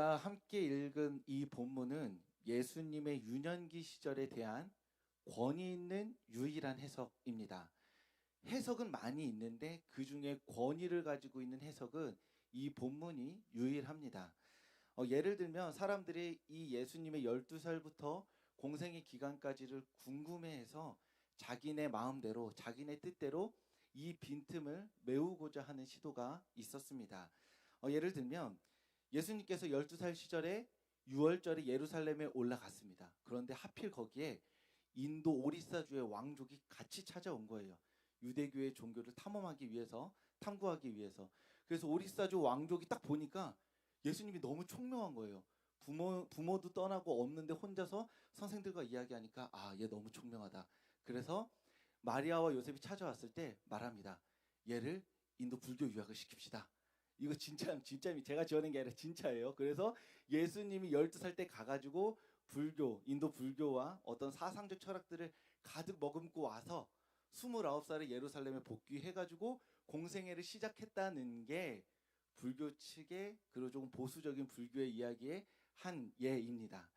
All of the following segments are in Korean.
우리가 함께 읽은 이 본문은 예수님의 유년기 시절에 대한 권위 있는 유일한 해석입니다. 해석은 많이 있는데 그 중에 권위를 가지고 있는 해석은 이 본문이 유일합니다. 예를 들면 사람들이 이 예수님의 12살부터 공생의 기간까지를 궁금해해서 자기네 마음대로 자기네 뜻대로 이 빈틈을 메우고자 하는 시도가 있었습니다. 예를 들면 예수님께서 12살 시절에 6월절에 예루살렘에 올라갔습니다. 그런데 하필 거기에 인도 오리사주의 왕족이 같이 찾아온 거예요. 유대교의 종교를 탐험하기 위해서, 탐구하기 위해서. 그래서 오리사주 왕족이 딱 보니까 예수님이 너무 총명한 거예요. 부모도 떠나고 없는데 혼자서 선생들과 이야기하니까 얘 너무 총명하다. 그래서 마리아와 요셉이 찾아왔을 때 말합니다. 얘를 인도 불교 유학을 시킵시다. 이거 진짜 제가 지어낸 게 아니라 진짜예요. 그래서 예수님이 12살 때 가가지고 인도 불교와 어떤 사상적 철학들을 가득 머금고 와서 29살에 예루살렘에 복귀해가지고 공생애를 시작했다는 게 불교 측의 그리고 조금 보수적인 불교의 이야기의 한 예입니다.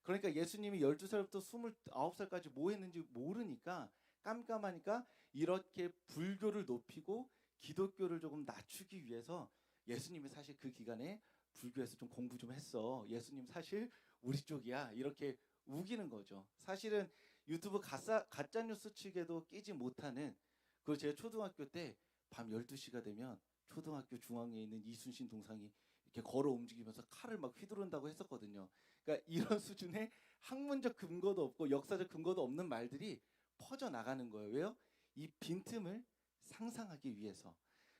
그러니까 예수님이 12살부터 29살까지 뭐 했는지 모르니까 깜깜하니까 이렇게 불교를 높이고 기독교를 조금 낮추기 위해서 예수님이 사실 그 기간에 불교에서 좀 공부 좀 했어. 예수님 사실 우리 쪽이야. 이렇게 우기는 거죠. 사실은 유튜브 가짜뉴스 측에도 끼지 못하는 그리고 제가 초등학교 때 밤 12시가 되면 초등학교 중앙에 있는 이순신 동상이 이렇게 걸어 움직이면서 칼을 막 휘두른다고 했었거든요. 그러니까 이런 수준의 학문적 근거도 없고 역사적 근거도 없는 말들이 퍼져 나가는 거예요. 왜요? 이 빈틈을 상상하기 위해서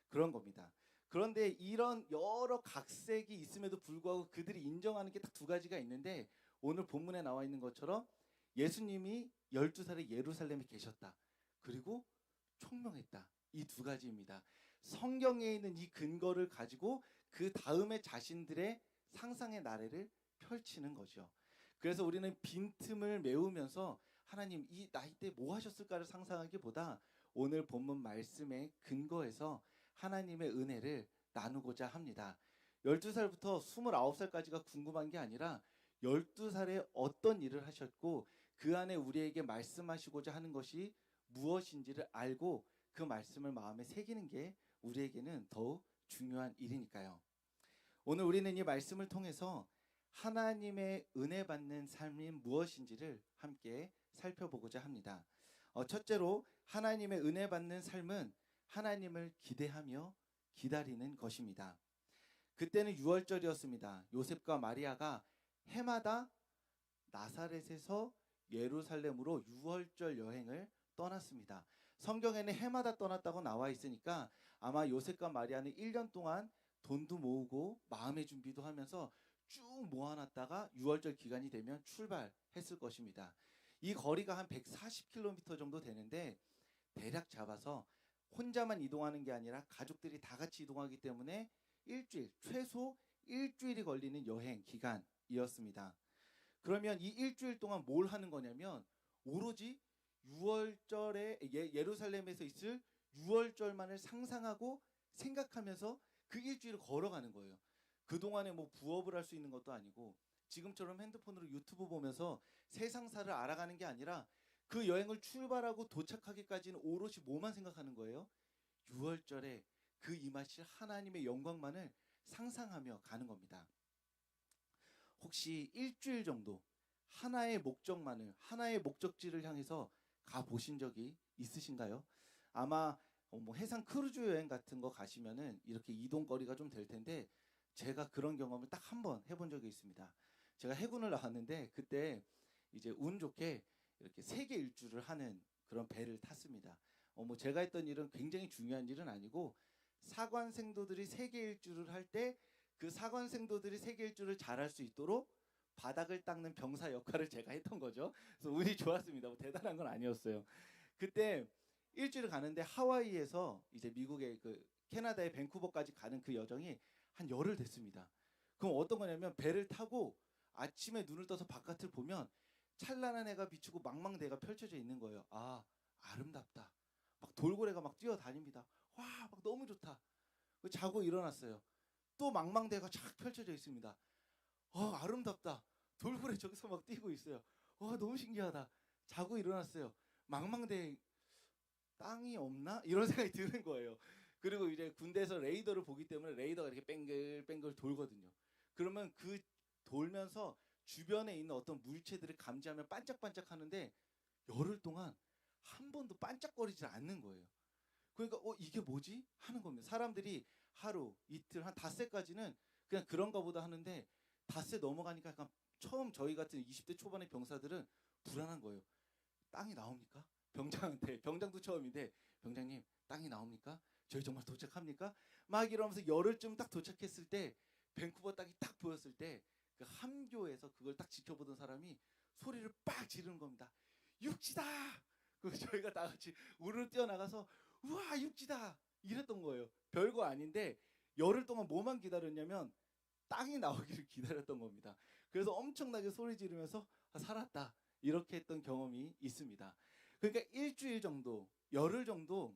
그런 겁니다. 그런데 이런 여러 각색이 있음에도 불구하고 그들이 인정하는 게 딱 두 가지가 있는데 오늘 본문에 나와 있는 것처럼 예수님이 12살에 예루살렘에 계셨다. 그리고 총명했다. 이 두 가지입니다. 성경에 있는 이 근거를 가지고 그 다음에 자신들의 상상의 나래를 펼치는 거죠. 그래서 우리는 빈틈을 메우면서 하나님 이 나이 때 뭐 하셨을까를 상상하기보다 오늘 본문 말씀의 근거에서 하나님의 은혜를 나누고자 합니다. 12살부터 29살까지가 궁금한 게 아니라 12살에 어떤 일을 하셨고 그 안에 우리에게 말씀하시고자 하는 것이 무엇인지를 알고 그 말씀을 마음에 새기는 게 우리에게는 더욱 중요한 일이니까요. 오늘 우리는 이 말씀을 통해서 하나님의 은혜 받는 삶이 무엇인지를 함께 살펴보고자 합니다. 첫째로 하나님의 은혜 받는 삶은 하나님을 기대하며 기다리는 것입니다. 그때는 6월절이었습니다. 요셉과 마리아가 해마다 나사렛에서 예루살렘으로 6월절 여행을 떠났습니다. 성경에는 해마다 떠났다고 나와 있으니까 아마 요셉과 마리아는 1년 동안 돈도 모으고 마음의 준비도 하면서 쭉 모아놨다가 6월절 기간이 되면 출발했을 것입니다. 이 거리가 한 140km 정도 되는데 대략 잡아서 혼자만 이동하는 게 아니라 가족들이 다 같이 이동하기 때문에 최소 일주일이 걸리는 여행 기간이었습니다. 그러면 이 일주일 동안 뭘 하는 거냐면 오로지 6월절에 예루살렘에서 있을 6월절만을 상상하고 생각하면서 그 일주일을 걸어가는 거예요. 그동안에 뭐 부업을 할 수 있는 것도 아니고 지금처럼 핸드폰으로 유튜브 보면서 세상사를 알아가는 게 아니라 그 여행을 출발하고 도착하기까지는 오롯이 뭐만 생각하는 거예요? 6월절에 그 임하실 하나님의 영광만을 상상하며 가는 겁니다. 혹시 일주일 정도 하나의 목적지를 향해서 가보신 적이 있으신가요? 아마 뭐 해상 크루즈 여행 같은 거 가시면은 이렇게 이동거리가 좀 될 텐데 제가 그런 경험을 딱 한 번 해본 적이 있습니다. 제가 해군을 나왔는데 그때 이제 운 좋게 이렇게 세계 일주를 하는 그런 배를 탔습니다. 뭐 제가 했던 일은 굉장히 중요한 일은 아니고 사관생도들이 세계 일주를 할 때 그 사관생도들이 세계 일주를 잘할 수 있도록 바닥을 닦는 병사 역할을 제가 했던 거죠. 그래서 운이 좋았습니다. 뭐 대단한 건 아니었어요. 그때 일주일 가는데 하와이에서 이제 미국의 그 캐나다의 밴쿠버까지 가는 그 여정이 한 열흘 됐습니다. 그럼 어떤 거냐면 배를 타고 아침에 눈을 떠서 바깥을 보면 찬란한 해가 비추고 망망대해가 펼쳐져 있는 거예요. 아름답다. 막 돌고래가 막 뛰어다닙니다. 와, 막 너무 좋다. 자고 일어났어요. 또 망망대해가 쫙 펼쳐져 있습니다. 아름답다. 돌고래 저기서 막 뛰고 있어요. 너무 신기하다. 자고 일어났어요. 망망대해 땅이 없나? 이런 생각이 드는 거예요. 그리고 이제 군대에서 레이더를 보기 때문에 레이더가 이렇게 뱅글뱅글 돌거든요. 그러면 그 돌면서 주변에 있는 어떤 물체들을 감지하면 반짝반짝 하는데 열흘 동안 한 번도 반짝거리지 않는 거예요. 그러니까 이게 뭐지? 하는 겁니다. 사람들이 하루, 이틀, 한 닷새까지는 그냥 그런가 보다 하는데 닷새 넘어가니까 약간 처음 저희 같은 20대 초반의 병사들은 불안한 거예요. 땅이 나옵니까? 병장도 처음인데 병장님 땅이 나옵니까? 저희 정말 도착합니까? 막 이러면서 열흘쯤 딱 도착했을 때 밴쿠버 땅이 딱 보였을 때 그 함교에서 그걸 딱 지켜보던 사람이 소리를 빡 지르는 겁니다. 육지다! 그 저희가 다 같이 우르르 뛰어나가서 우와 육지다! 이랬던 거예요. 별거 아닌데 열흘 동안 뭐만 기다렸냐면 땅이 나오기를 기다렸던 겁니다. 그래서 엄청나게 소리 지르면서 살았다 이렇게 했던 경험이 있습니다. 그러니까 일주일 정도, 열흘 정도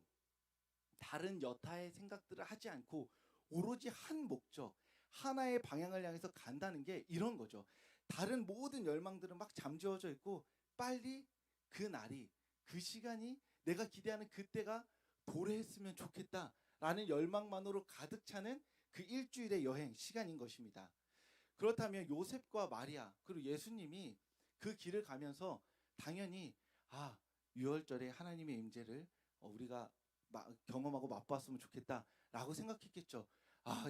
다른 여타의 생각들을 하지 않고 오로지 한 목적, 하나의 방향을 향해서 간다는 게 이런 거죠. 다른 모든 열망들은 막 잠재워져 있고 빨리 그 날이, 그 시간이 내가 기대하는 그때가 도래했으면 좋겠다라는 열망만으로 가득 차는 그 일주일의 여행 시간인 것입니다. 그렇다면 요셉과 마리아 그리고 예수님이 그 길을 가면서 당연히 유월절에 하나님의 임재를 우리가 경험하고 맛봤으면 좋겠다라고 생각했겠죠.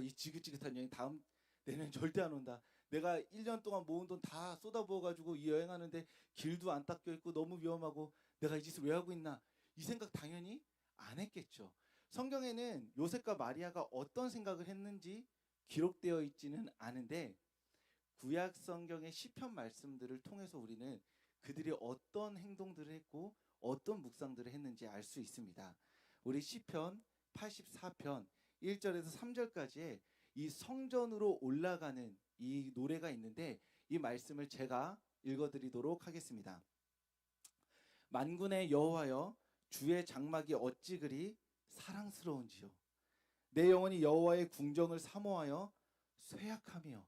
이 지긋지긋한 여행 다음 내년 절대 안 온다. 내가 1년 동안 모은 돈 다 쏟아부어가지고 이 여행하는데 길도 안 닦여 있고 너무 위험하고 내가 이 짓을 왜 하고 있나 이 생각 당연히 안 했겠죠. 성경에는 요셉과 마리아가 어떤 생각을 했는지 기록되어 있지는 않은데 구약 성경의 시편 말씀들을 통해서 우리는 그들이 어떤 행동들을 했고 어떤 묵상들을 했는지 알 수 있습니다. 우리 시편 84편 1절에서 3절까지의 이 성전으로 올라가는 이 노래가 있는데 이 말씀을 제가 읽어드리도록 하겠습니다. 만군의 여호와여 주의 장막이 어찌 그리 사랑스러운지요. 내 영혼이 여호와의 궁정을 사모하여 쇠약하며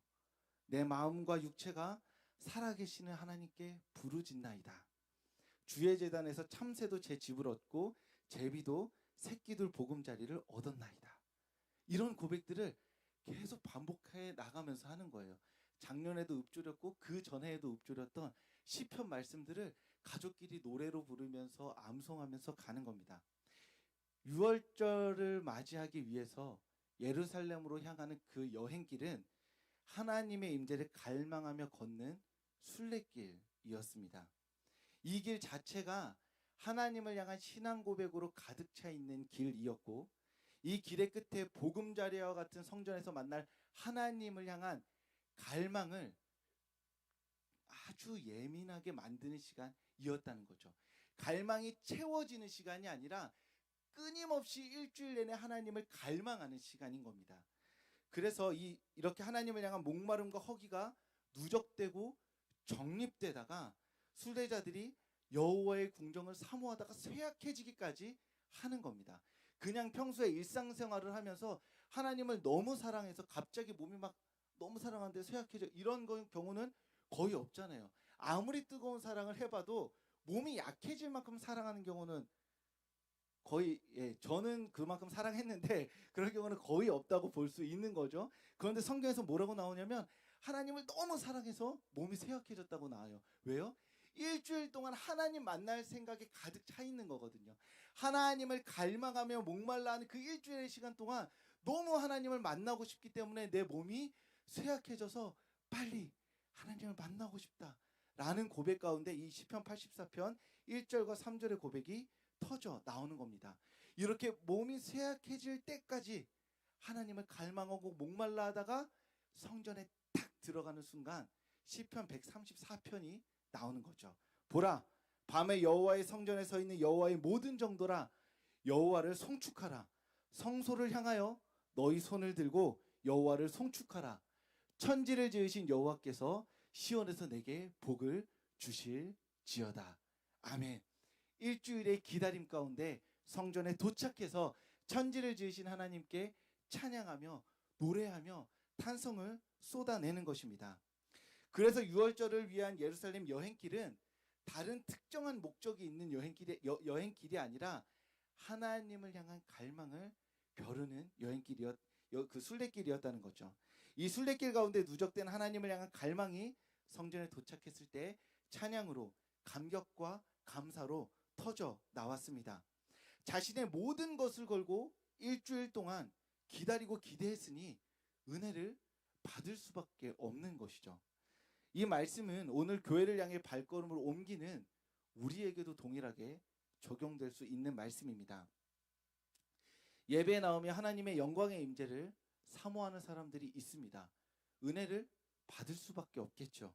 내 마음과 육체가 살아계시는 하나님께 부르짖나이다. 주의 제단에서 참새도 제 집을 얻고 제비도 새끼들 보금자리를 얻었나이다. 이런 고백들을 계속 반복해 나가면서 하는 거예요. 작년에도 읊조렸고 그 전에도 읊조렸던 시편 말씀들을 가족끼리 노래로 부르면서 암송하면서 가는 겁니다. 6월절을 맞이하기 위해서 예루살렘으로 향하는 그 여행길은 하나님의 임재를 갈망하며 걷는 순례길이었습니다. 이 길 자체가 하나님을 향한 신앙 고백으로 가득 차 있는 길이었고 이 길의 끝에 보금자리와 같은 성전에서 만날 하나님을 향한 갈망을 아주 예민하게 만드는 시간이었다는 거죠. 갈망이 채워지는 시간이 아니라 끊임없이 일주일 내내 하나님을 갈망하는 시간인 겁니다. 그래서 이렇게 하나님을 향한 목마름과 허기가 누적되고 정립되다가 순례자들이 여호와의 궁정을 사모하다가 쇠약해지기까지 하는 겁니다. 그냥 평소에 일상생활을 하면서 하나님을 너무 사랑해서 갑자기 몸이 막 너무 사랑하는데 쇠약해져 이런 경우는 거의 없잖아요. 아무리 뜨거운 사랑을 해봐도 몸이 약해질 만큼 사랑하는 경우는 거의 저는 그만큼 사랑했는데 그런 경우는 거의 없다고 볼 수 있는 거죠. 그런데 성경에서 뭐라고 나오냐면 하나님을 너무 사랑해서 몸이 쇠약해졌다고 나와요. 왜요? 일주일 동안 하나님 만날 생각에 가득 차 있는 거거든요. 하나님을 갈망하며 목말라 하는 그 일주일의 시간 동안 너무 하나님을 만나고 싶기 때문에 내 몸이 쇠약해져서 빨리 하나님을 만나고 싶다 라는 고백 가운데 이 시편 84편 1절과 3절의 고백이 터져 나오는 겁니다. 이렇게 몸이 쇠약해질 때까지 하나님을 갈망하고 목말라 하다가 성전에 딱 들어가는 순간 시편 134편이 나오는 거죠. 보라, 밤에 여호와의 성전에 서 있는 여호와의 모든 정도라, 여호와를 송축하라. 성소를 향하여 너희 손을 들고 여호와를 송축하라. 천지를 지으신 여호와께서 시온에서 내게 복을 주실지어다. 아멘. 일주일의 기다림 가운데 성전에 도착해서 천지를 지으신 하나님께 찬양하며 노래하며 탄성을 쏟아내는 것입니다. 그래서 유월절을 위한 예루살렘 여행길은 다른 특정한 목적이 있는 여행길이 아니라 하나님을 향한 갈망을 겨루는 그 순례길이었다는 거죠. 이 순례길 가운데 누적된 하나님을 향한 갈망이 성전에 도착했을 때 찬양으로, 감격과 감사로 터져 나왔습니다. 자신의 모든 것을 걸고 일주일 동안 기다리고 기대했으니 은혜를 받을 수밖에 없는 것이죠. 이 말씀은 오늘 교회를 향해 발걸음을 옮기는 우리에게도 동일하게 적용될 수 있는 말씀입니다. 예배에 나오며 하나님의 영광의 임재를 사모하는 사람들이 있습니다. 은혜를 받을 수밖에 없겠죠.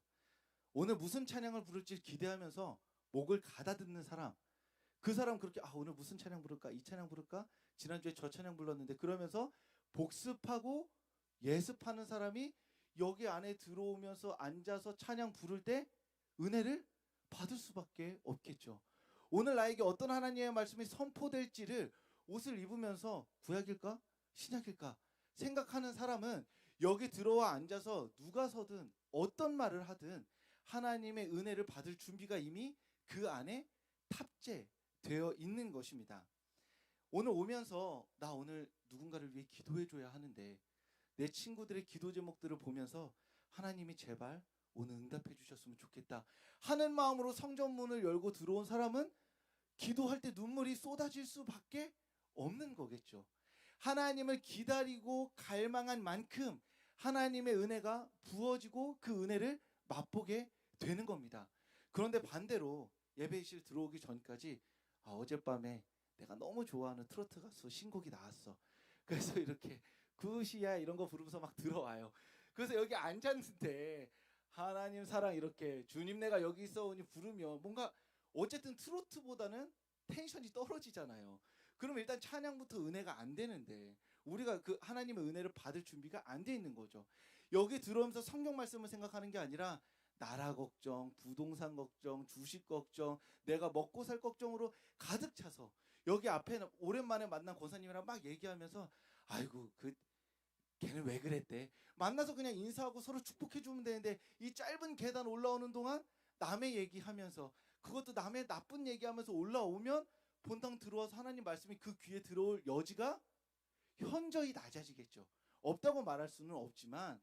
오늘 무슨 찬양을 부를지 기대하면서 목을 가다듬는 사람, 그 사람 그렇게 오늘 무슨 찬양 부를까? 이 찬양 부를까? 지난주에 저 찬양 불렀는데, 그러면서 복습하고 예습하는 사람이 여기 안에 들어오면서 앉아서 찬양 부를 때 은혜를 받을 수밖에 없겠죠. 오늘 나에게 어떤 하나님의 말씀이 선포될지를 옷을 입으면서 구약일까? 신약일까? 생각하는 사람은 여기 들어와 앉아서 누가 서든 어떤 말을 하든 하나님의 은혜를 받을 준비가 이미 그 안에 탑재되어 있는 것입니다. 오늘 오면서 나 오늘 누군가를 위해 기도해줘야 하는데 내 친구들의 기도 제목들을 보면서 하나님이 제발 오늘 응답해 주셨으면 좋겠다 하는 마음으로 성전 문을 열고 들어온 사람은 기도할 때 눈물이 쏟아질 수밖에 없는 거겠죠. 하나님을 기다리고 갈망한 만큼 하나님의 은혜가 부어지고 그 은혜를 맛보게 되는 겁니다. 그런데 반대로 예배실 들어오기 전까지 어젯밤에 내가 너무 좋아하는 트로트 가수 신곡이 나왔어. 그래서 이렇게 굿이야 이런 거 부르면서 막 들어와요. 그래서 여기 앉았는데 하나님 사랑 이렇게 주님 내가 여기 있어오니 부르면 뭔가 어쨌든 트로트보다는 텐션이 떨어지잖아요. 그럼 일단 찬양부터 은혜가 안 되는데 우리가 그 하나님의 은혜를 받을 준비가 안 돼 있는 거죠. 여기 들어오면서 성경 말씀을 생각하는 게 아니라 나라 걱정, 부동산 걱정, 주식 걱정, 내가 먹고 살 걱정으로 가득 차서 여기 앞에 오랜만에 만난 권사님이랑 막 얘기하면서 아이고 걔는 왜 그랬대? 만나서 그냥 인사하고 서로 축복해 주면 되는데 이 짧은 계단 올라오는 동안 남의 얘기하면서 그것도 남의 나쁜 얘기하면서 올라오면 본당 들어와서 하나님 말씀이 그 귀에 들어올 여지가 현저히 낮아지겠죠. 없다고 말할 수는 없지만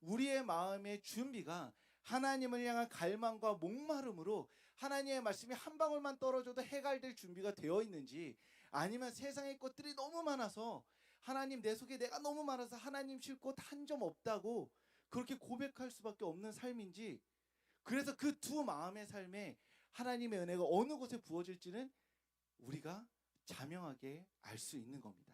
우리의 마음의 준비가 하나님을 향한 갈망과 목마름으로 하나님의 말씀이 한 방울만 떨어져도 해갈될 준비가 되어 있는지, 아니면 세상의 것들이 너무 많아서 하나님 내 속에 내가 너무 많아서 하나님 쉴 곳 한 점 없다고 그렇게 고백할 수밖에 없는 삶인지, 그래서 그 두 마음의 삶에 하나님의 은혜가 어느 곳에 부어질지는 우리가 자명하게 알 수 있는 겁니다.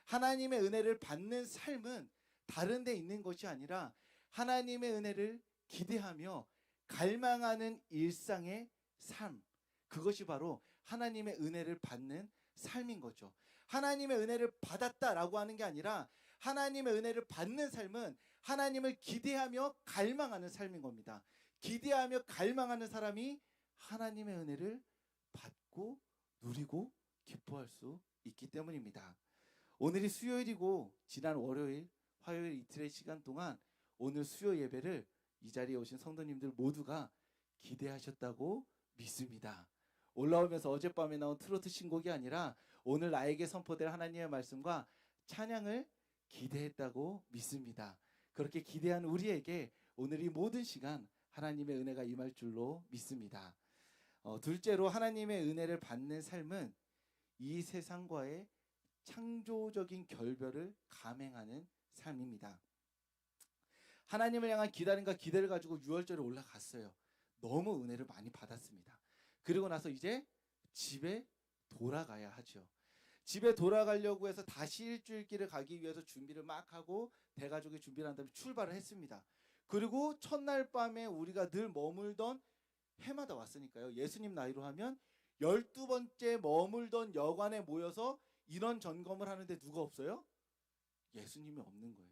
하나님의 은혜를 받는 삶은 다른 데 있는 것이 아니라 하나님의 은혜를 기대하며 갈망하는 일상의 삶, 그것이 바로 하나님의 은혜를 받는 삶인 거죠. 하나님의 은혜를 받았다라고 하는 게 아니라 하나님의 은혜를 받는 삶은 하나님을 기대하며 갈망하는 삶인 겁니다. 기대하며 갈망하는 사람이 하나님의 은혜를 받고 누리고 기뻐할 수 있기 때문입니다. 오늘이 수요일이고 지난 월요일, 화요일 이틀의 시간 동안 오늘 수요 예배를 이 자리에 오신 성도님들 모두가 기대하셨다고 믿습니다. 올라오면서 어젯밤에 나온 트로트 신곡이 아니라 오늘 나에게 선포될 하나님의 말씀과 찬양을 기대했다고 믿습니다. 그렇게 기대한 우리에게 오늘 이 모든 시간 하나님의 은혜가 임할 줄로 믿습니다. 둘째로 하나님의 은혜를 받는 삶은 이 세상과의 창조적인 결별을 감행하는 삶입니다. 하나님을 향한 기다림과 기대를 가지고 유월절에 올라갔어요. 너무 은혜를 많이 받았습니다. 그리고 나서 이제 집에 돌아가야 하죠. 집에 돌아가려고 해서 다시 일주일길을 가기 위해서 준비를 막 하고 대가족이 준비를 한 다음에 출발을 했습니다. 그리고 첫날 밤에 우리가 늘 머물던, 해마다 왔으니까요, 예수님 나이로 하면 12번째 머물던 여관에 모여서 인원 점검을 하는데 누가 없어요? 예수님이 없는 거예요.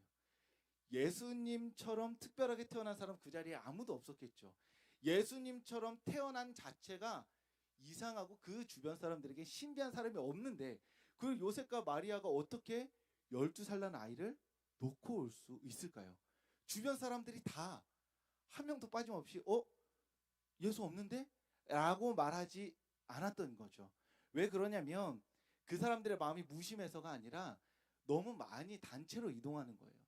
예수님처럼 특별하게 태어난 사람 그 자리에 아무도 없었겠죠. 예수님처럼 태어난 자체가 이상하고 그 주변 사람들에게 신비한 사람이 없는데 그 요셉과 마리아가 어떻게 12살 난 아이를 놓고 올 수 있을까요? 주변 사람들이 다 한 명도 빠짐없이 예수 없는데? 라고 말하지 않았던 거죠. 왜 그러냐면 그 사람들의 마음이 무심해서가 아니라 너무 많이 단체로 이동하는 거예요.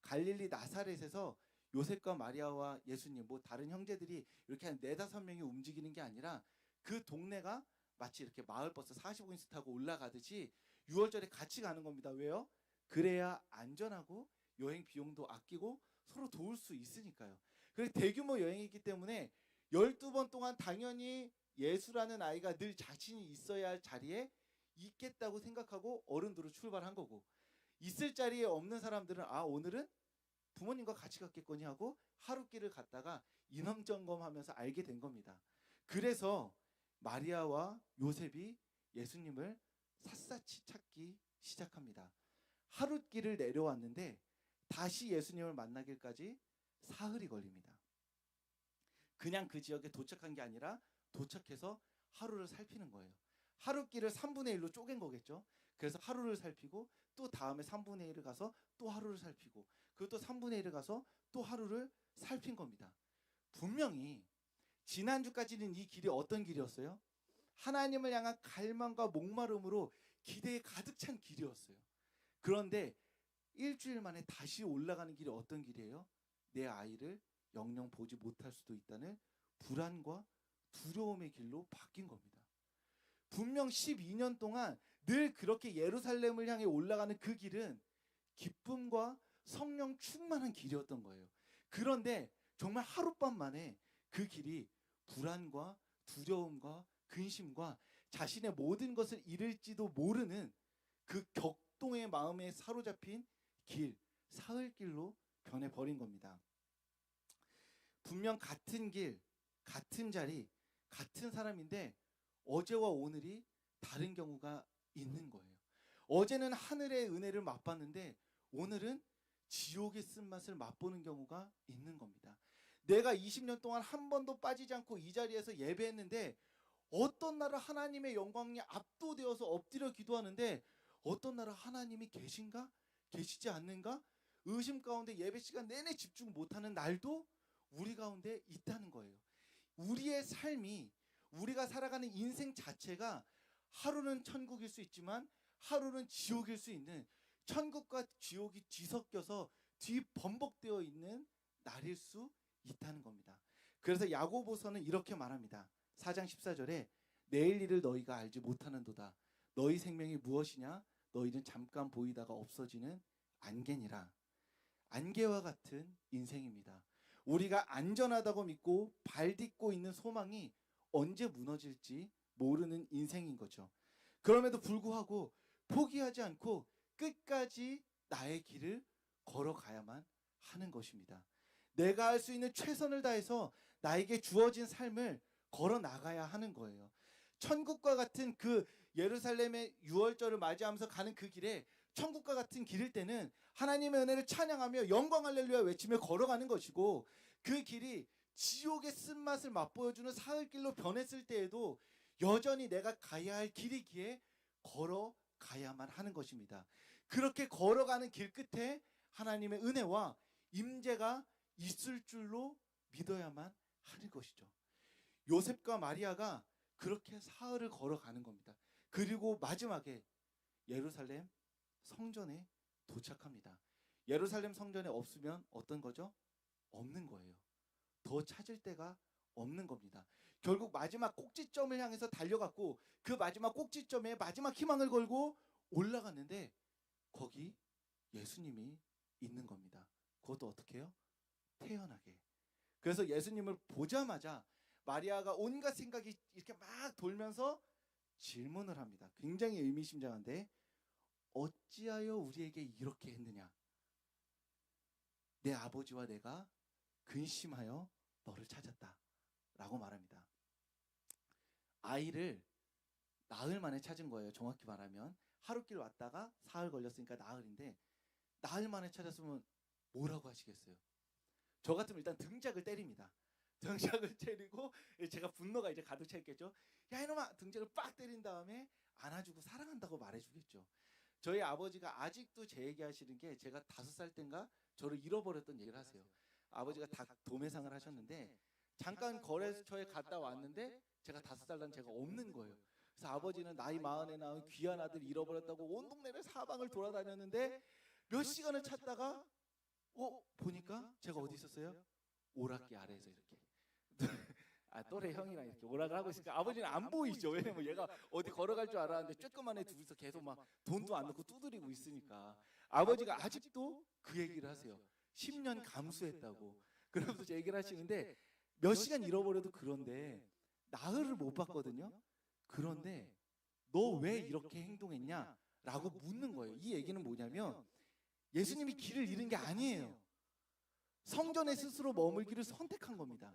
갈릴리 나사렛에서 요셉과 마리아와 예수님, 뭐 다른 형제들이 이렇게 한 4-5명이 움직이는 게 아니라 그 동네가 마치 이렇게 마을버스 45인승 타고 올라가듯이 6월절에 같이 가는 겁니다. 왜요? 그래야 안전하고 여행 비용도 아끼고 서로 도울 수 있으니까요. 그래서 대규모 여행이기 때문에 12번 동안 당연히 예수라는 아이가 늘 자신이 있어야 할 자리에 있겠다고 생각하고 어른들은 출발한 거고, 있을 자리에 없는 사람들은 오늘은 부모님과 같이 갔겠거니 하고 하루길을 갔다가 인원점검하면서 알게 된 겁니다. 그래서 마리아와 요셉이 예수님을 샅샅이 찾기 시작합니다. 하루길을 내려왔는데 다시 예수님을 만나기까지 사흘이 걸립니다. 그냥 그 지역에 도착한 게 아니라 도착해서 하루를 살피는 거예요. 하루길을 3분의 1로 쪼갠 거겠죠. 그래서 하루를 살피고 또 다음에 3분의 1을 가서 또 하루를 살피고 그리고 또 3분의 1을 가서 또 하루를 살핀 겁니다. 분명히 지난주까지는 이 길이 어떤 길이었어요? 하나님을 향한 갈망과 목마름으로 기대에 가득 찬 길이었어요. 그런데 일주일 만에 다시 올라가는 길이 어떤 길이에요? 내 아이를 영영 보지 못할 수도 있다는 불안과 두려움의 길로 바뀐 겁니다. 분명 12년 동안 늘 그렇게 예루살렘을 향해 올라가는 그 길은 기쁨과 성령 충만한 길이었던 거예요. 그런데 정말 하룻밤 만에 그 길이 불안과 두려움과 근심과 자신의 모든 것을 잃을지도 모르는 그 격동의 마음에 사로잡힌 길, 사흘길로 변해버린 겁니다. 분명 같은 길, 같은 자리, 같은 사람인데 어제와 오늘이 다른 경우가 있는 거예요. 어제는 하늘의 은혜를 맛봤는데 오늘은 지옥의 쓴맛을 맛보는 경우가 있는 겁니다. 내가 20년 동안 한 번도 빠지지 않고 이 자리에서 예배했는데 어떤 날은 하나님의 영광에 압도되어서 엎드려 기도하는데 어떤 날은 하나님이 계신가? 계시지 않는가? 의심 가운데 예배 시간 내내 집중 못하는 날도 우리 가운데 있다는 거예요. 우리의 삶이, 우리가 살아가는 인생 자체가 하루는 천국일 수 있지만 하루는 지옥일 수 있는, 천국과 지옥이 뒤섞여서 뒤범벅되어 있는 날일 수 있다는 겁니다. 그래서 야고보서는 이렇게 말합니다. 4장 14절에 내일 일을 너희가 알지 못하는도다. 너희 생명이 무엇이냐? 너희는 잠깐 보이다가 없어지는 안개니라. 안개와 같은 인생입니다. 우리가 안전하다고 믿고 발딛고 있는 소망이 언제 무너질지 모르는 인생인 거죠. 그럼에도 불구하고 포기하지 않고 끝까지 나의 길을 걸어가야만 하는 것입니다. 내가 할 수 있는 최선을 다해서 나에게 주어진 삶을 걸어 나가야 하는 거예요. 천국과 같은 그 예루살렘의 유월절을 맞이하면서 가는 그 길에, 천국과 같은 길일 때는 하나님의 은혜를 찬양하며 영광 할렐루야 외치며 걸어가는 것이고, 그 길이 지옥의 쓴맛을 맛보여주는 사흘길로 변했을 때에도 여전히 내가 가야 할 길이기에 걸어가야만 하는 것입니다. 그렇게 걸어가는 길 끝에 하나님의 은혜와 임재가 있을 줄로 믿어야만 하는 것이죠. 요셉과 마리아가 그렇게 사흘을 걸어가는 겁니다. 그리고 마지막에 예루살렘 성전에 도착합니다. 예루살렘 성전에 없으면 어떤 거죠? 없는 거예요. 더 찾을 데가 없는 겁니다. 결국 마지막 꼭지점을 향해서 달려갔고 그 마지막 꼭지점에 마지막 희망을 걸고 올라갔는데 거기 예수님이 있는 겁니다. 그것도 어떻게 해요? 태연하게. 그래서 예수님을 보자마자 마리아가 온갖 생각이 이렇게 막 돌면서 질문을 합니다. 굉장히 의미심장한데, 어찌하여 우리에게 이렇게 했느냐? 내 아버지와 내가 근심하여 너를 찾았다 라고 말합니다. 아이를 나흘 만에 찾은 거예요. 정확히 말하면 하루길 왔다가 사흘 걸렸으니까 나흘인데, 나흘 만에 찾았으면 뭐라고 하시겠어요? 저 같으면 일단 등짝을 때립니다. 등짝을 때리고 제가 분노가 이제 가득 차 있겠죠. 야 이놈아, 등짝을 빡 때린 다음에 안아주고 사랑한다고 말해주겠죠. 저희 아버지가 아직도 제 얘기하시는 게, 제가 5살 땐가 저를 잃어버렸던 얘기를 하세요. 아버지가 닭 도매상을 하셨는데 잠깐 거래처에 갔다 왔는데 제가 5살 난 제가 없는 거예요. 그래서 아버지는 나이 40에 낳은 귀한 아들 잃어버렸다고 온 동네를 사방을 돌아다녔는데 몇 시간을 찾다가 보니까 제가 어디 있었어요? 오락기 아래에서 이렇게 또래 형이랑 이렇게 오락을 하고 있으니까 아버지는 안 보이죠. 왜냐면 얘가 어디 걸어갈 줄 알았는데 쬐끄만해 둘이서 계속 막 돈도 안 넣고 두드리고 있으니까 아버지가 아직도 그 얘기를 하세요. 10년 감수했다고. 그러면서 제 얘기를 하시는데 몇 시간 잃어버려도 그런데 나흘을 못 봤거든요. 그런데 너 왜 이렇게 행동했냐? 라고 묻는 거예요. 이 얘기는 뭐냐면 예수님이 길을 잃은 게 아니에요. 성전에 스스로 머물기를 선택한 겁니다.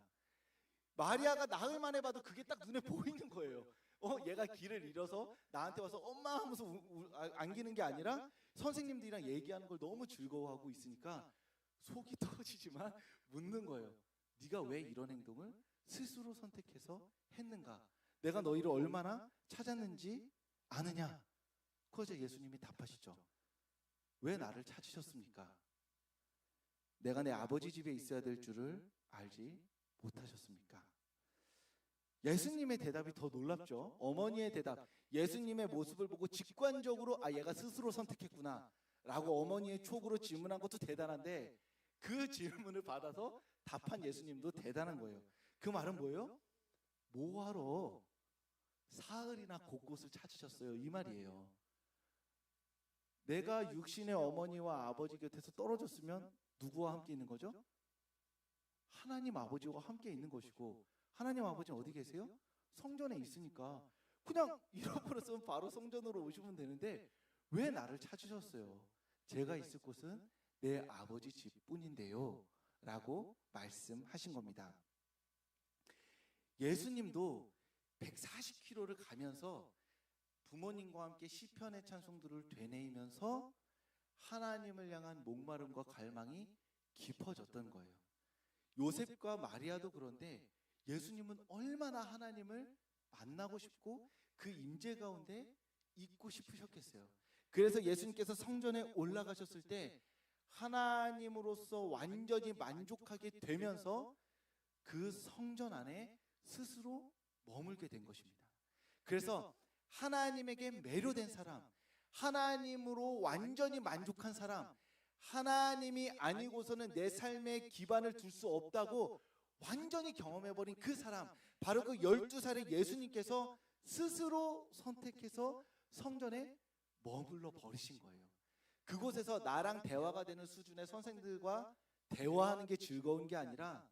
마리아가 나흘 만에 봐도 그게 딱 눈에 보이는 거예요. 얘가 길을 잃어서 나한테 와서 엄마 하면서 안기는 게 아니라 선생님들이랑 얘기하는 걸 너무 즐거워하고 있으니까 속이 터지지만 묻는 거예요. 네가 왜 이런 행동을 스스로 선택해서 했는가? 내가 너희를 얼마나 찾았는지 아느냐? 그러자 예수님이 답하시죠. 왜 나를 찾으셨습니까? 내가 내 아버지 집에 있어야 될 줄을 알지 못하셨습니까? 예수님의 대답이 더 놀랍죠. 어머니의 대답, 예수님의 모습을 보고 직관적으로 얘가 스스로 선택했구나 라고 어머니의 촉으로 질문한 것도 대단한데 그 질문을 받아서 답한 예수님도 대단한 거예요. 그 말은 뭐예요? 뭐하러 사흘이나 곳곳을 찾으셨어요, 이 말이에요. 내가 육신의 어머니와 아버지 곁에서 떨어졌으면 누구와 함께 있는 거죠? 하나님 아버지와 함께 있는 것이고, 하나님 아버지는 어디 계세요? 성전에 있으니까 그냥 잃어버렸으면 바로 성전으로 오시면 되는데 왜 나를 찾으셨어요? 제가 있을 곳은 내 아버지 집뿐인데요 라고 말씀하신 겁니다. 예수님도 140km를 가면서 부모님과 함께 시편의 찬송들을 되뇌이면서 하나님을 향한 목마름과 갈망이 깊어졌던 거예요. 요셉과 마리아도 그런데 예수님은 얼마나 하나님을 만나고 싶고 그 임재 가운데 있고 싶으셨겠어요. 그래서 예수님께서 성전에 올라가셨을 때 하나님으로서 완전히 만족하게 되면서 그 성전 안에 스스로 머물게 된 것입니다. 그래서 하나님에게 매료된 사람, 하나님으로 완전히 만족한 사람, 하나님이 아니고서는 내 삶의 기반을 둘 수 없다고 완전히 경험해버린 그 사람, 바로 그 12살의 예수님께서 스스로 선택해서 성전에 머물러 버리신 거예요. 그곳에서 나랑 대화가 되는 수준의 선생들과 대화하는 게 즐거운 게 아니라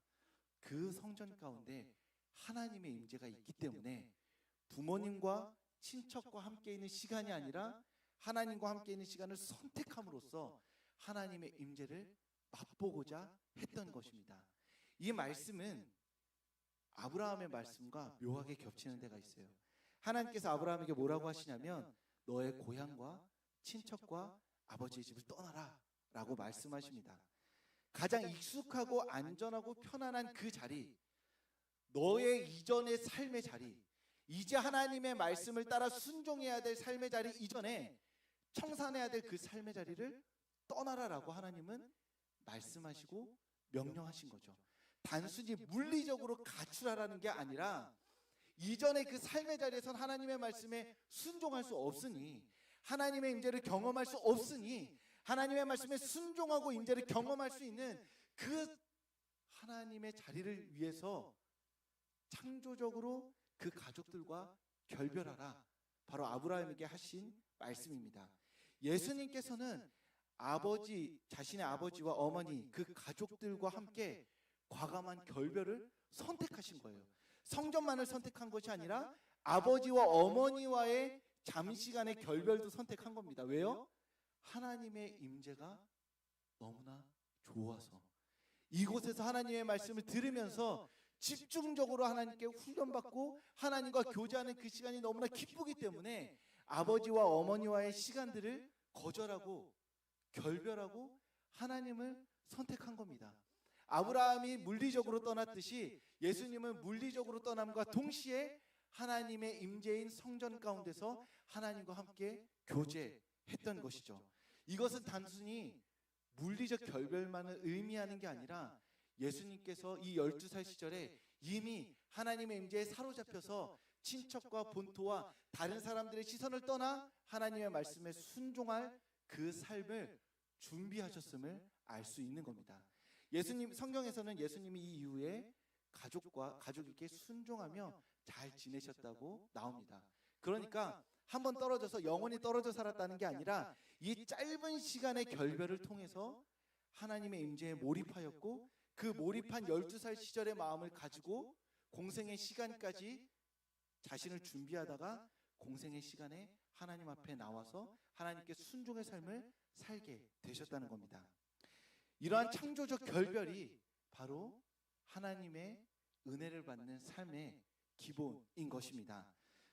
그 성전 가운데 하나님의 임재가 있기 때문에 부모님과 친척과 함께 있는 시간이 아니라 하나님과 함께 있는 시간을 선택함으로써 하나님의 임재를 맛보고자 했던 것입니다. 이 말씀은 아브라함의 말씀과 묘하게 겹치는 데가 있어요. 하나님께서 아브라함에게 뭐라고 하시냐면 너의 고향과 친척과 아버지의 집을 떠나라 라고 말씀하십니다. 가장 익숙하고 안전하고 편안한 그 자리, 너의 이전의 삶의 자리, 이제 하나님의 말씀을 따라 순종해야 될 삶의 자리 이전에 청산해야 될 그 삶의 자리를 떠나라라고 하나님은 말씀하시고 명령하신 거죠. 단순히 물리적으로 가출하라는 게 아니라 이전의 그 삶의 자리에선 하나님의 말씀에 순종할 수 없으니, 하나님의 임재를 경험할 수 없으니 하나님의 말씀에 순종하고 임재를 경험할 수 있는 그 하나님의 자리를 위해서 창조적으로 그 가족들과 결별하라, 바로 아브라함에게 하신 말씀입니다. 예수님께서는 자신의 아버지와 어머니, 그 가족들과 함께 과감한 결별을 선택하신 거예요. 성전만을 선택한 것이 아니라 아버지와 어머니와의 잠시간의 결별도 선택한 겁니다. 왜요? 하나님의 임재가 너무나 좋아서, 이곳에서 하나님의 말씀을 들으면서 집중적으로 하나님께 훈련받고 하나님과 교제하는 그 시간이 너무나 기쁘기 때문에 아버지와 어머니와의 시간들을 거절하고 결별하고 하나님을 선택한 겁니다. 아브라함이 물리적으로 떠났듯이 예수님은 물리적으로 떠남과 동시에 하나님의 임재인 성전 가운데서 하나님과 함께 교제했던 것이죠. 이것은 단순히 물리적 결별만을 의미하는 게 아니라 예수님께서 이 12살 시절에 이미 하나님의 임재에 사로잡혀서 친척과 본토와 다른 사람들의 시선을 떠나 하나님의 말씀에 순종할 그 삶을 준비하셨음을 알 수 있는 겁니다. 예수님, 성경에서는 예수님이 이 이후에 가족에게 순종하며 잘 지내셨다고 나옵니다. 그러니까 한번 떨어져서 영원히 떨어져 살았다는 게 아니라 이 짧은 시간의 결별을 통해서 하나님의 임재에 몰입하였고, 그 몰입한 12살 시절의 마음을 가지고 공생의 시간까지 자신을 준비하다가 공생의 시간에 하나님 앞에 나와서 하나님께 순종의 삶을 살게 되셨다는 겁니다. 이러한 창조적 결별이 바로 하나님의 은혜를 받는 삶의 기본인 것입니다.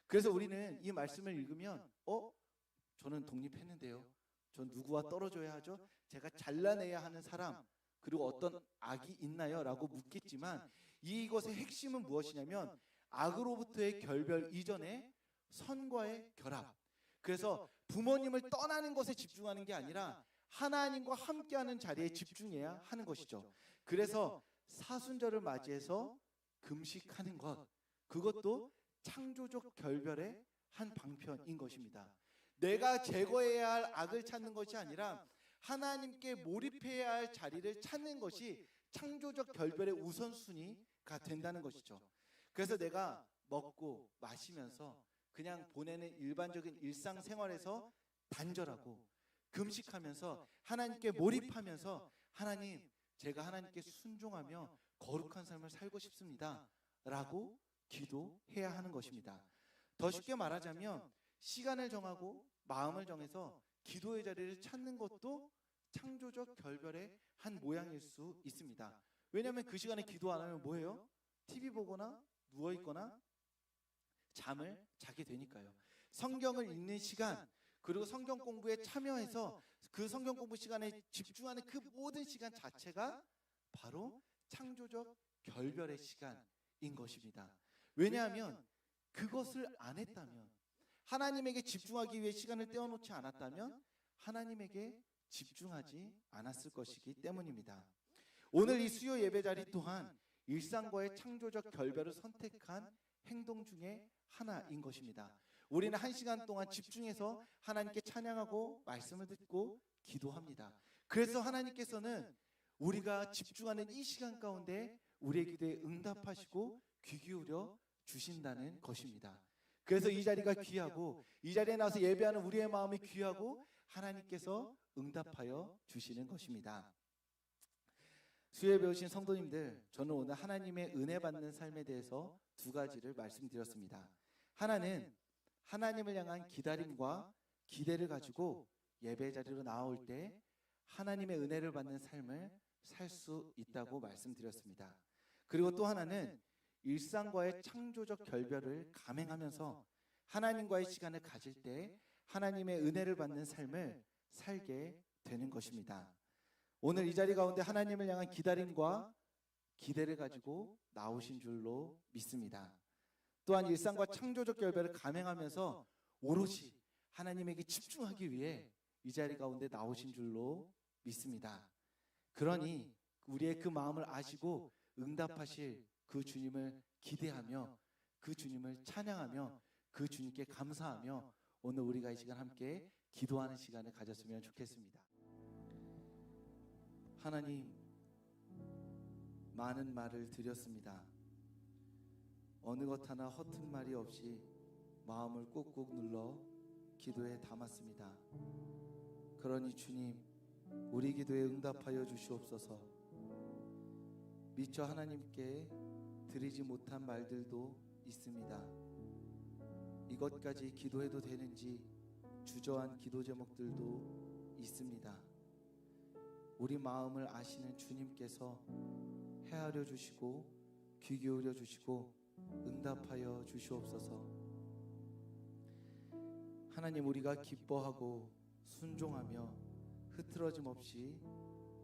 그래서 우리는 이 말씀을 읽으면 저는 독립했는데요, 전 누구와 떨어져야 하죠? 제가 잘라내야 하는 사람, 그리고 어떤 악이 있나요? 라고 묻겠지만, 이것의 핵심은 무엇이냐면 악으로부터의 결별 이전에 선과의 결합. 그래서 부모님을 떠나는 것에 집중하는 게 아니라 하나님과 함께하는 자리에 집중해야 하는 것이죠. 그래서 사순절을 맞이해서 금식하는 것, 그것도 창조적 결별의 한 방편인 것입니다. 내가 제거해야 할 악을 찾는 것이 아니라 하나님께 몰입해야 할 자리를 찾는 것이 창조적 결별의 우선순위가 된다는 것이죠. 그래서 내가 먹고 마시면서 그냥 보내는 일반적인 일상생활에서 단절하고 금식하면서 하나님께 몰입하면서, 하나님, 제가 하나님께 순종하며 거룩한 삶을 살고 싶습니다 라고 기도해야 하는 것입니다. 더 쉽게 말하자면 시간을 정하고 마음을 정해서 기도의 자리를 찾는 것도 창조적 결별의 한 모양일 수 있습니다. 왜냐하면 그 시간에 기도 안 하면 뭐예요? TV 보거나 누워있거나 잠을 자게 되니까요. 성경을 읽는 시간, 그리고 성경 공부에 참여해서 그 성경 공부 시간에 집중하는 그 모든 시간 자체가 바로 창조적 결별의 시간인 것입니다. 왜냐하면 그것을 안 했다면, 하나님에게 집중하기 위해 시간을 떼어놓지 않았다면 하나님에게 집중하지 않았을 것이기 때문입니다. 오늘 이 수요 예배 자리 또한 일상과의 창조적 결별을 선택한 행동 중에 하나인 것입니다. 우리는 1시간 동안 집중해서 하나님께 찬양하고 말씀을 듣고 기도합니다. 그래서 하나님께서는 우리가 집중하는 이 시간 가운데 우리의 기도에 응답하시고 귀 기울여 주신다는 것입니다. 그래서 이 자리가 귀하고, 이 자리에 나와서 예배하는 우리의 마음이 귀하고 하나님께서 응답하여 주시는 것입니다. 수요에 배우신 성도님들, 저는 오늘 하나님의 은혜 받는 삶에 대해서 2가지를 말씀드렸습니다. 하나는 하나님을 향한 기다림과 기대를 가지고 예배 자리로 나올 때 하나님의 은혜를 받는 삶을 살 수 있다고 말씀드렸습니다. 그리고 또 하나는 일상과의 창조적 결별을 감행하면서 하나님과의 시간을 가질 때 하나님의 은혜를 받는 삶을 살게 되는 것입니다. 오늘 이 자리 가운데 하나님을 향한 기다림과 기대를 가지고 나오신 줄로 믿습니다. 또한 일상과 창조적 결별을 감행하면서 오롯이 하나님에게 집중하기 위해 이 자리 가운데 나오신 줄로 믿습니다. 그러니 우리의 그 마음을 아시고 응답하실 그 주님을 기대하며, 그 주님을 찬양하며, 그 주님께 감사하며 오늘 우리가 이 시간 함께 기도하는 시간을 가졌으면 좋겠습니다. 하나님, 많은 말을 드렸습니다. 어느 것 하나 허튼 말이 없이 마음을 꾹꾹 눌러 기도에 담았습니다. 그러니 주님, 우리 기도에 응답하여 주시옵소서. 미처 하나님께 드리지 못한 말들도 있습니다. 이것까지 기도해도 되는지 주저한 기도 제목들도 있습니다. 우리 마음을 아시는 주님께서 헤아려 주시고 귀 기울여 주시고 응답하여 주시옵소서. 하나님, 우리가 기뻐하고 순종하며 흐트러짐 없이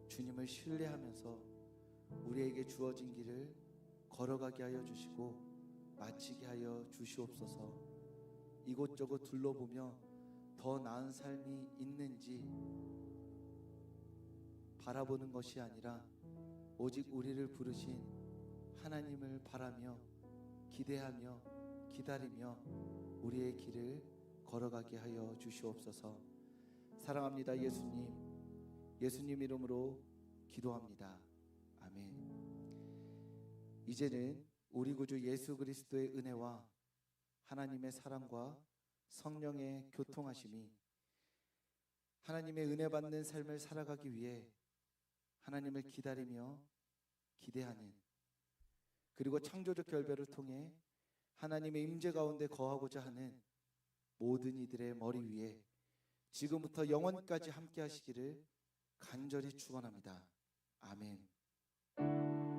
주님을 신뢰하면서 우리에게 주어진 길을 걸어가게 하여 주시고 마치게 하여 주시옵소서. 이곳저곳 둘러보며 더 나은 삶이 있는지 바라보는 것이 아니라 오직 우리를 부르신 하나님을 바라며 기대하며 기다리며 우리의 길을 걸어가게 하여 주시옵소서. 사랑합니다 예수님. 예수님 이름으로 기도합니다. 아멘. 이제는 우리 구주 예수 그리스도의 은혜와 하나님의 사랑과 성령의 교통하심이 하나님의 은혜 받는 삶을 살아가기 위해 하나님을 기다리며 기대하는, 그리고 창조적 결별을 통해 하나님의 임재 가운데 거하고자 하는 모든 이들의 머리 위에 지금부터 영원까지 함께 하시기를 간절히 축원합니다. 아멘.